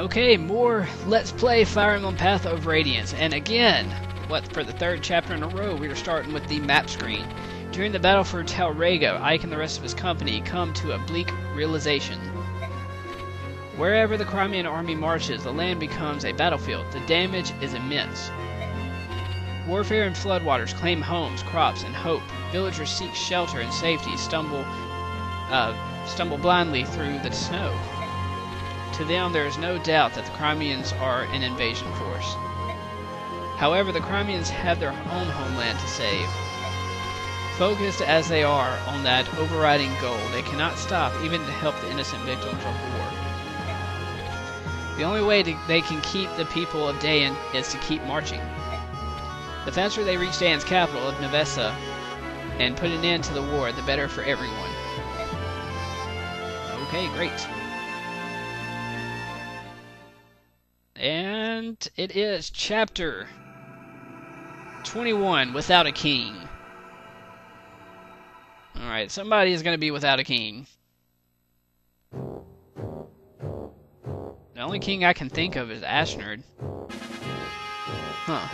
Okay, more Let's Play Fire Emblem Path of Radiance, and again, for the third chapter in a row, we are starting with the map screen. During the battle for Talrega, Ike and the rest of his company come to a bleak realization. Wherever the Crimean army marches, the land becomes a battlefield. The damage is immense. Warfare and floodwaters claim homes, crops, and hope. Villagers seek shelter and safety, stumble blindly through the snow. To them, there is no doubt that the Crimeans are an invasion force. However, the Crimeans have their own homeland to save. Focused as they are on that overriding goal, they cannot stop even to help the innocent victims of war. The only way they can keep the people of Dayan is to keep marching. The faster they reach Dayan's capital of Nevesa and put an end to the war, the better for everyone. Okay, great. And it is chapter 21, Without a King. Alright, somebody is going to be without a king. The only king I can think of is Ashnard. Huh.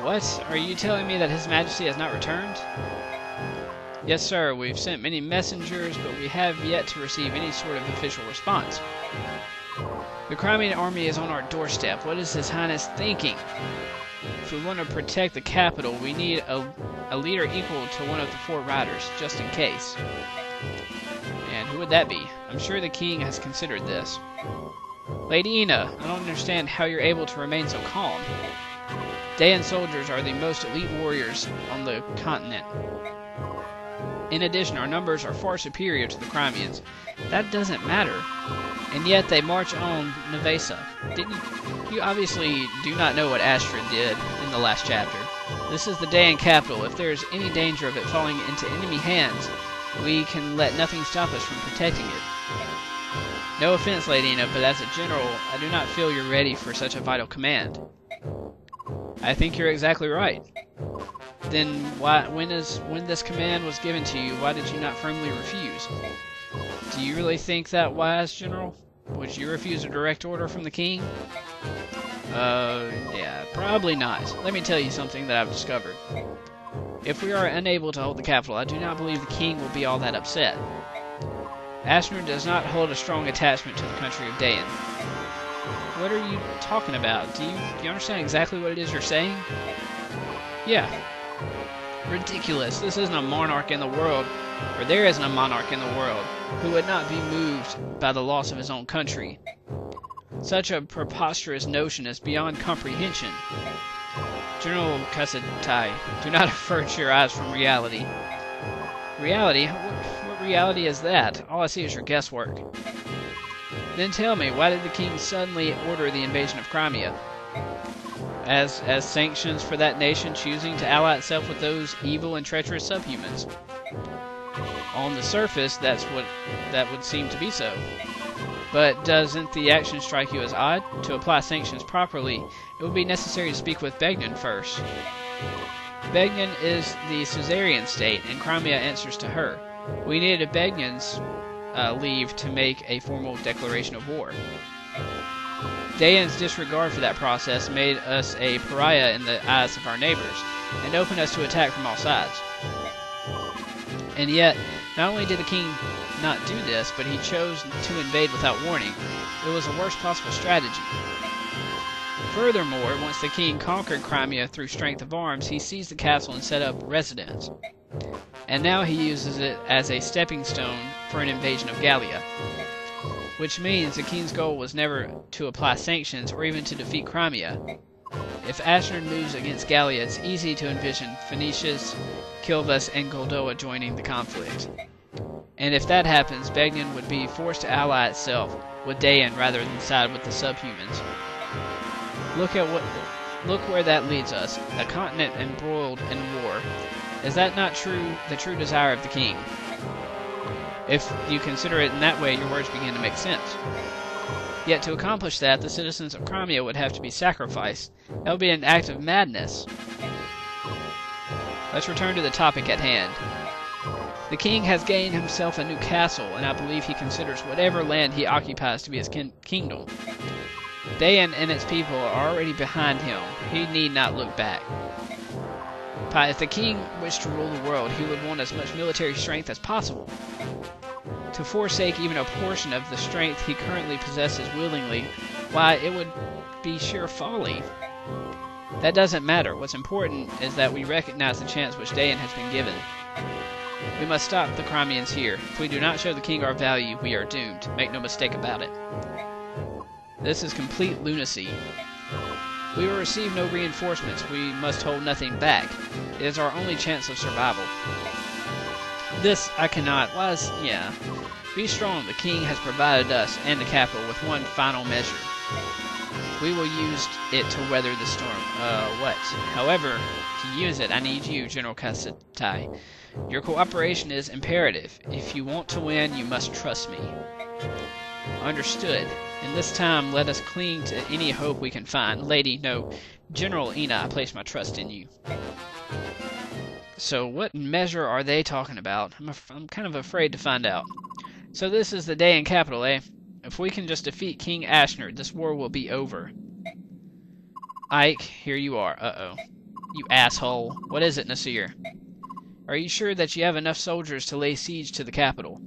What? Are you telling me that His Majesty has not returned? Yes, sir. We've sent many messengers, but we have yet to receive any sort of official response. The Crimean army is on our doorstep. What is His Highness thinking? If we want to protect the capital, we need a leader equal to one of the four riders, just in case. And who would that be? I'm sure the king has considered this. Lady Ina, I don't understand how you're able to remain so calm. Dayan soldiers are the most elite warriors on the continent. In addition, our numbers are far superior to the Crimeans. That doesn't matter. And yet they march on Nevesa. You obviously do not know what Astra did in the last chapter. This is the Dayan capital. If there is any danger of it falling into enemy hands, we can let nothing stop us from protecting it. No offense, Lady Ina, but as a general, I do not feel you're ready for such a vital command. I think you're exactly right. Then when this command was given to you, why did you not firmly refuse? Do you really think that wise, General? Would you refuse a direct order from the king? Yeah, probably not. Let me tell you something that I've discovered. If we are unable to hold the capital, I do not believe the king will be all that upset. Ashnard does not hold a strong attachment to the country of Dayan. What are you talking about? Do you understand exactly what it is you're saying? Yeah. Ridiculous. This isn't a monarch in the world, or there isn't a monarch in the world, who would not be moved by the loss of his own country. Such a preposterous notion is beyond comprehension. General Kasatai, do not avert your eyes from reality. Reality? What reality is that? All I see is your guesswork. Then tell me, why did the king suddenly order the invasion of Crimea? As sanctions for that nation choosing to ally itself with those evil and treacherous subhumans. On the surface, that would seem to be so. But doesn't the action strike you as odd? To apply sanctions properly, it would be necessary to speak with Begnan first. Begnan is the suzerain state, and Crimea answers to her. We needed Begnan's leave to make a formal declaration of war. Dayan's disregard for that process made us a pariah in the eyes of our neighbors, and opened us to attack from all sides. And yet, not only did the king not do this, but he chose to invade without warning. It was the worst possible strategy. Furthermore, once the king conquered Crimea through strength of arms, he seized the castle and set up residence. And now he uses it as a stepping stone for an invasion of Gallia. Which means the king's goal was never to apply sanctions or even to defeat Crimea. If Ashnard moves against Gallia, it's easy to envision Phoenicius, Kilvas, and Goldoa joining the conflict. And if that happens, Begnan would be forced to ally itself with Dayan rather than side with the subhumans. Look where that leads us, a continent embroiled in war. Is that not the true desire of the king? If you consider it in that way, your words begin to make sense. Yet to accomplish that, the citizens of Crimea would have to be sacrificed. That would be an act of madness. Let's return to the topic at hand. The king has gained himself a new castle, and I believe he considers whatever land he occupies to be his kingdom. Dayan and its people are already behind him. He need not look back. If the king wished to rule the world, he would want as much military strength as possible. To forsake even a portion of the strength he currently possesses willingly, why, it would be sheer folly. That doesn't matter. What's important is that we recognize the chance which Dayan has been given. We must stop the Crimeans here. If we do not show the king our value, we are doomed. Make no mistake about it. This is complete lunacy. We will receive no reinforcements. We must hold nothing back. It is our only chance of survival. This I cannot. Yeah. Be strong. The king has provided us and the capital with one final measure. We will use it to weather the storm. What? However, to use it, I need you, General Kasatai. Your cooperation is imperative. If you want to win, you must trust me. Understood. In this time, let us cling to any hope we can find. Lady, no, General Ina, I place my trust in you. So what measure are they talking about? I'm kind of afraid to find out. So this is the Dayan capital, eh? If we can just defeat King Ashnard, this war will be over. Ike, here you are. Uh-oh. You asshole. What is it, Nasir? Are you sure that you have enough soldiers to lay siege to the capital?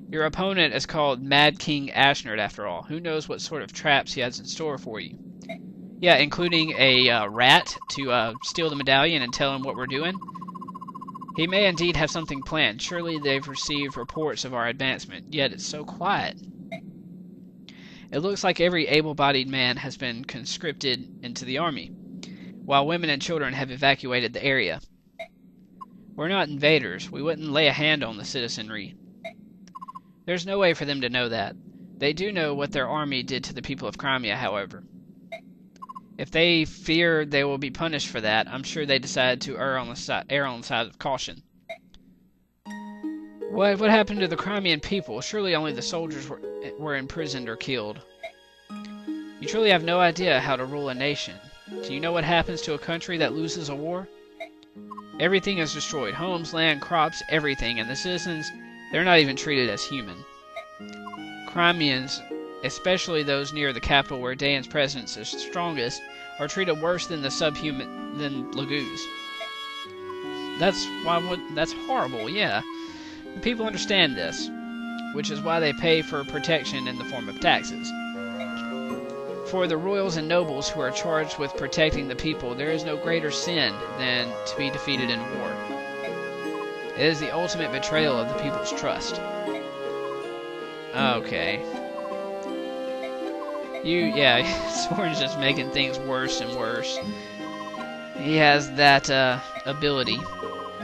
Your opponent is called Mad King Ashnard, after all. Who knows what sort of traps he has in store for you? Yeah, including a rat to steal the medallion and tell him what we're doing. He may indeed have something planned. Surely they've received reports of our advancement, yet it's so quiet. It looks like every able-bodied man has been conscripted into the army, while women and children have evacuated the area. We're not invaders. We wouldn't lay a hand on the citizenry. There's no way for them to know that. They do know what their army did to the people of Crimea, however. If they fear they will be punished for that, I'm sure they decided to err on the side of caution. What happened to the Crimean people? Surely only the soldiers were imprisoned or killed. You truly have no idea how to rule a nation. Do you know what happens to a country that loses a war? Everything is destroyed. Homes, land, crops, everything. And the citizens, they're not even treated as human. Crimeans, especially those near the capital where Dayan's presence is strongest, are treated worse than Laguz. That's horrible, yeah. The people understand this, which is why they pay for protection in the form of taxes. For the royals and nobles who are charged with protecting the people, there is no greater sin than to be defeated in war. It is the ultimate betrayal of the people's trust. Okay. Soren's just making things worse and worse. He has that ability.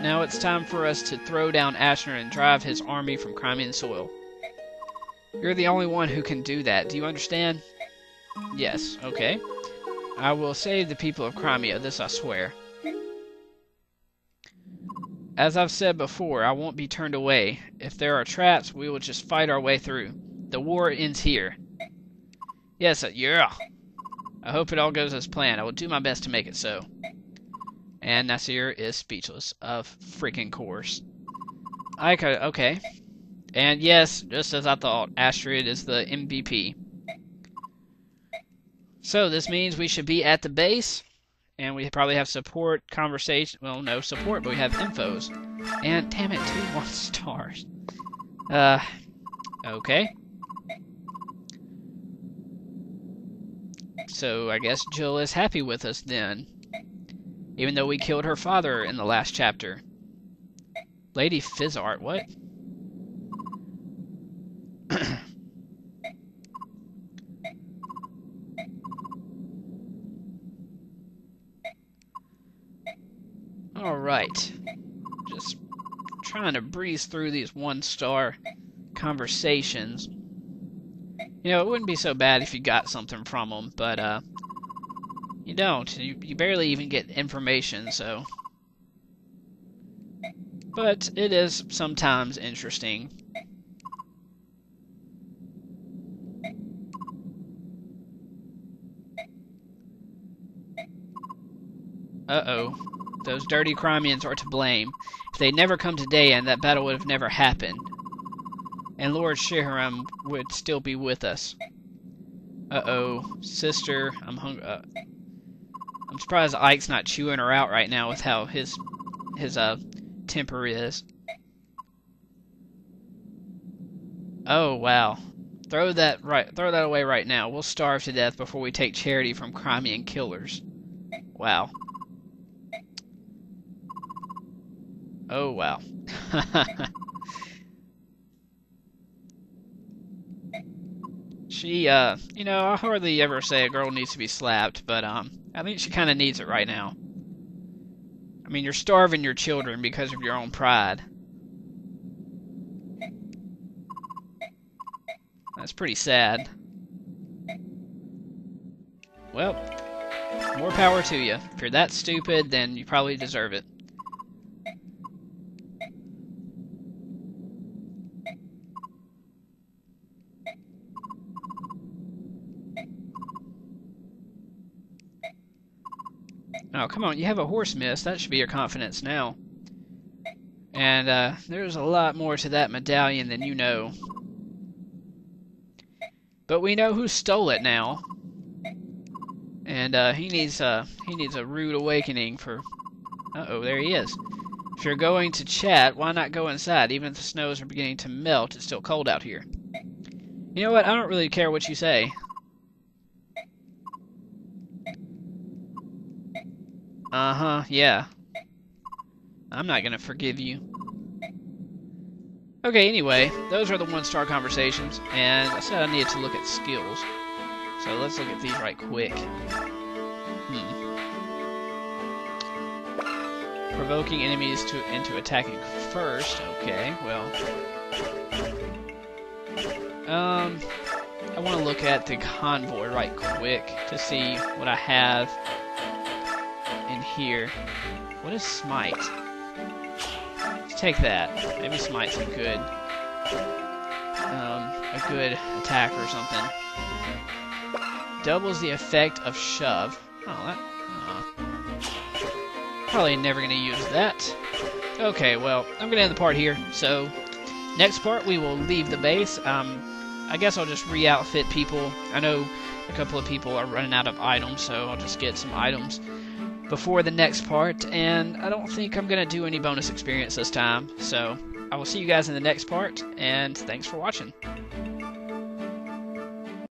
Now it's time for us to throw down Ashnard and drive his army from Crimean soil. You're the only one who can do that. Do you understand? Yes, okay. I will save the people of Crimea, this I swear. As I've said before, I won't be turned away. If there are traps, we will just fight our way through. The war ends here. Yes, yeah. I hope it all goes as planned. I will do my best to make it so. And Nasir is speechless, of freaking course. Okay. And yes, just as I thought, Astrid is the MVP. So this means we should be at the base, and we probably have support, conversation. Well, no support, but we have infos. And damn it, 2 1-stars. Okay. So I guess Jill is happy with us then. Even though we killed her father in the last chapter. Lady Fizzart, what? Alright. Just trying to breeze through these 1-star conversations. You know, it wouldn't be so bad if you got something from them, but, you don't. You barely even get information, so. But it is sometimes interesting. Uh-oh. Those dirty Crimeans are to blame. If they'd never come to Dayan, that battle would have never happened. And Lord Shiharam would still be with us. Uh-oh. Sister, I'm hungry. I'm surprised Ike's not chewing her out right now with how his temper is. Oh, wow. Throw that away right now. We'll starve to death before we take charity from Crimean killers. Wow. Oh, wow. She, you know, I hardly ever say a girl needs to be slapped, but, I think she kind of needs it right now. I mean, you're starving your children because of your own pride. That's pretty sad. Well, more power to you. If you're that stupid, then you probably deserve it. Oh, come on, you have a horse, miss. That should be your confidence now. And, there's a lot more to that medallion than you know. But we know who stole it now. And, he needs a rude awakening for... Uh-oh, there he is. If you're going to chat, why not go inside? Even if the snows are beginning to melt, it's still cold out here. You know what? I don't really care what you say. Uh-huh, yeah. I'm not gonna forgive you. Okay, anyway, those are the 1-star conversations, and I said I needed to look at skills. So let's look at these right quick. Provoking enemies into attacking first. Okay, well... I want to look at the convoy right quick to see what I have in here. What is smite? Let's take that. Maybe smite's a good attack or something. Doubles the effect of shove. Oh, that. Probably never gonna use that. Okay, well, I'm gonna end the part here. So, next part we will leave the base. I guess I'll just re-outfit people. I know a couple of people are running out of items, so I'll just get some items before the next part, and I don't think I'm going to do any bonus experience this time, so I will see you guys in the next part, and thanks for watching.